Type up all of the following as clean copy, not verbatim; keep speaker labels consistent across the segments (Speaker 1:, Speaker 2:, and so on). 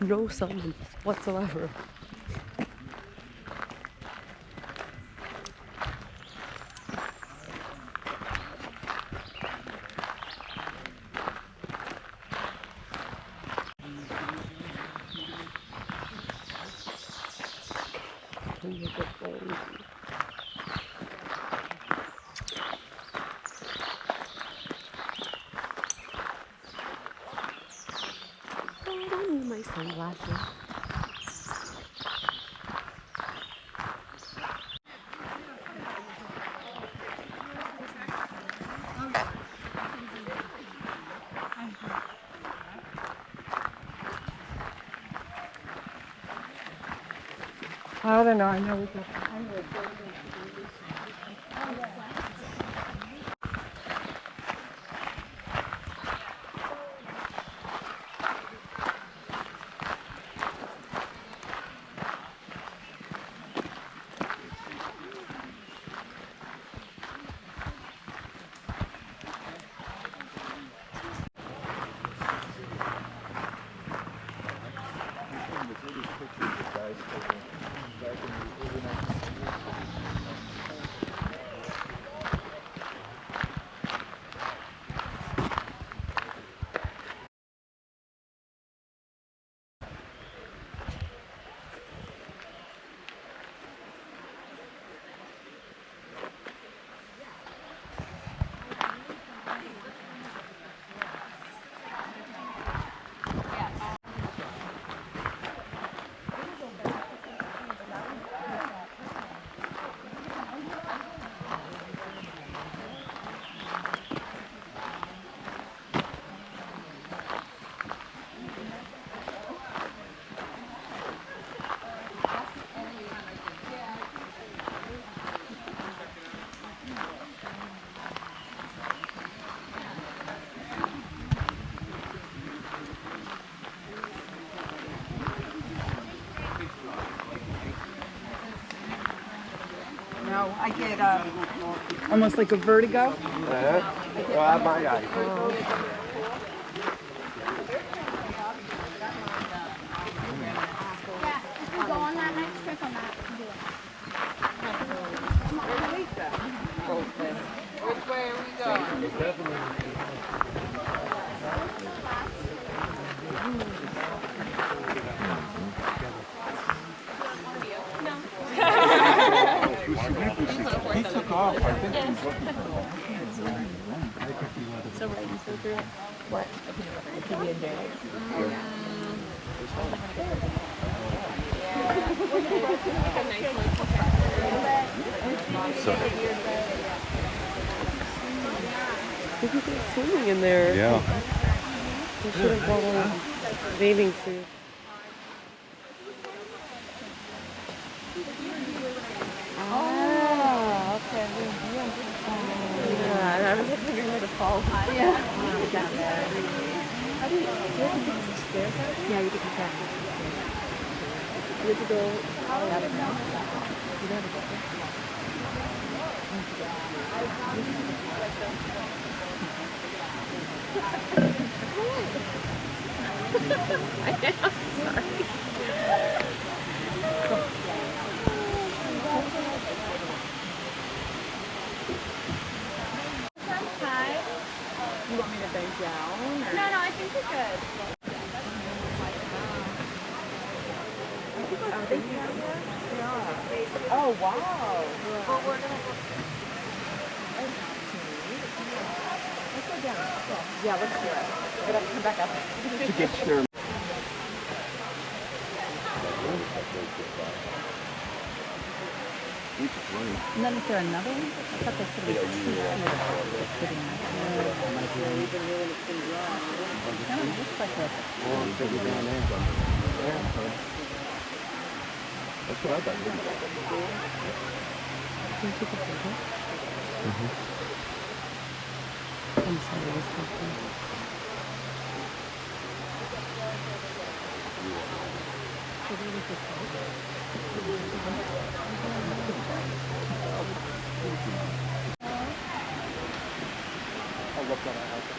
Speaker 1: no sun whatsoever. I don't need my sunglasses.
Speaker 2: I don't know. I know we got. No, I get almost like a vertigo.
Speaker 3: Which way are we going?
Speaker 4: He took off. I think he's looking for
Speaker 1: So right, you still through it? What? The PB and J. Did you go swimming in there?
Speaker 4: Yeah.
Speaker 1: You should have brought a bathing suit.
Speaker 2: Oh, okay.
Speaker 1: Yeah, I was like figuring where to fall.
Speaker 2: Yeah. How do you take the stairs out? Yeah, you can check.
Speaker 1: You have to go. I am sorry.
Speaker 2: You want me to bend down? Or?
Speaker 5: No, I think you're good.
Speaker 2: Oh, wow.
Speaker 5: But we're gonna go.
Speaker 2: Let's go down. Yeah, let's do it. We're going to come back up.
Speaker 4: To get your
Speaker 2: And then is there another one? I thought they said it was two. No, it looks like a...
Speaker 4: That's what I thought.
Speaker 1: I'm sorry, I was talking.
Speaker 4: I'll look at our house.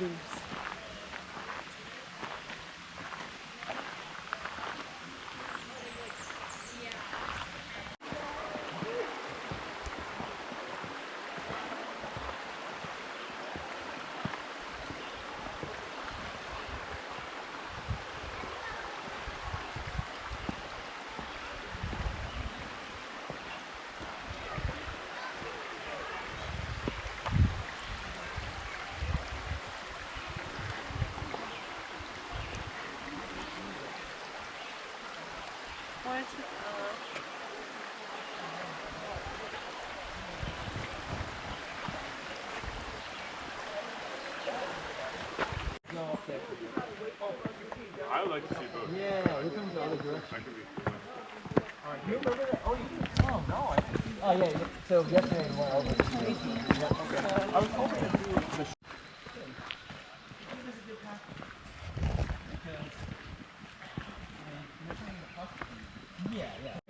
Speaker 1: views.
Speaker 4: I would like to see both.
Speaker 6: Yeah, we're coming the other direction.
Speaker 4: I could be.
Speaker 6: Do you remember that? Oh, oh no. Oh, yeah. So yesterday we went over. I was hoping to do the. Yeah, yeah.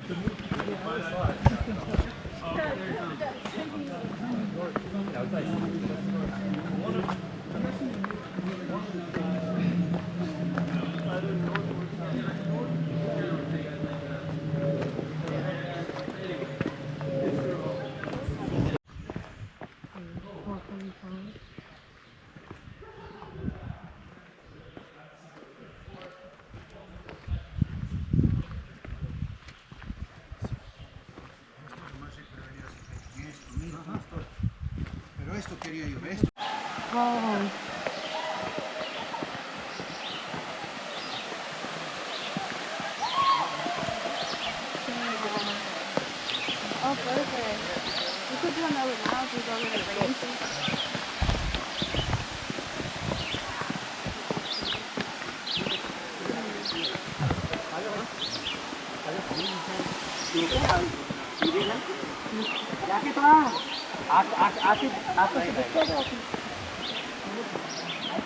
Speaker 7: Pero esto quería yo, esto.
Speaker 1: Wow.
Speaker 5: Oh, perfect. We could do another now if we go with the rain season.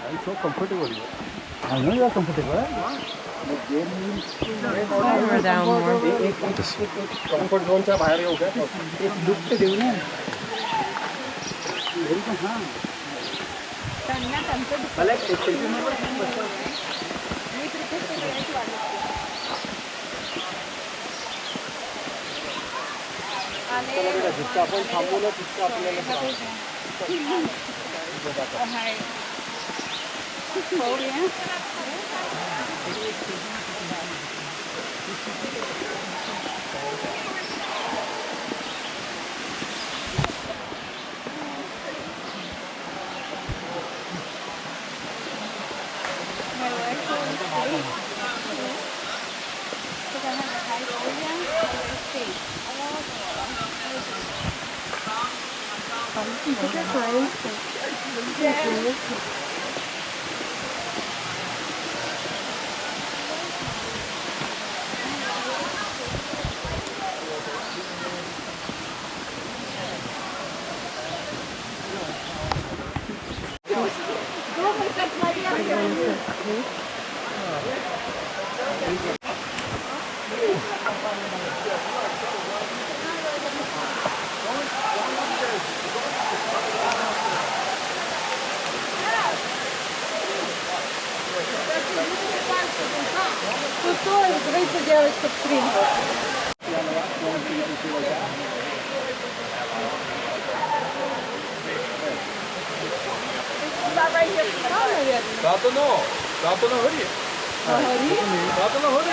Speaker 6: I'm so comfortable here. I know you're comfortable.
Speaker 1: We're down more.
Speaker 6: Comfort zone से बाहर हो गया तो एक look तो देऊ ना
Speaker 5: त्यांना त्यांचं
Speaker 6: मला एक सेल्फी
Speaker 5: मी प्रिपेअर केलेलं वाटलं आले
Speaker 6: जितकं आपण थांबवलं तितकं आपल्याला
Speaker 5: हाय हो गया My wife told me because I have a high volume and space. Давайте делать под стрим.
Speaker 4: Тато на горі. Тато на горі,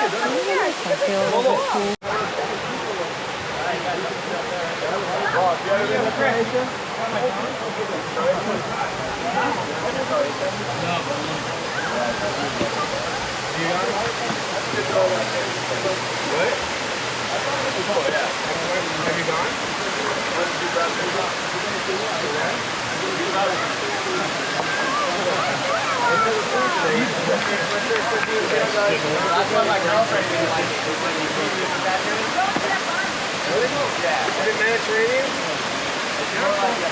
Speaker 4: Have you gone?
Speaker 3: That's what my girlfriend did like when you came to that.
Speaker 4: Really? Yeah. Is it Mediterranean?
Speaker 3: It's more like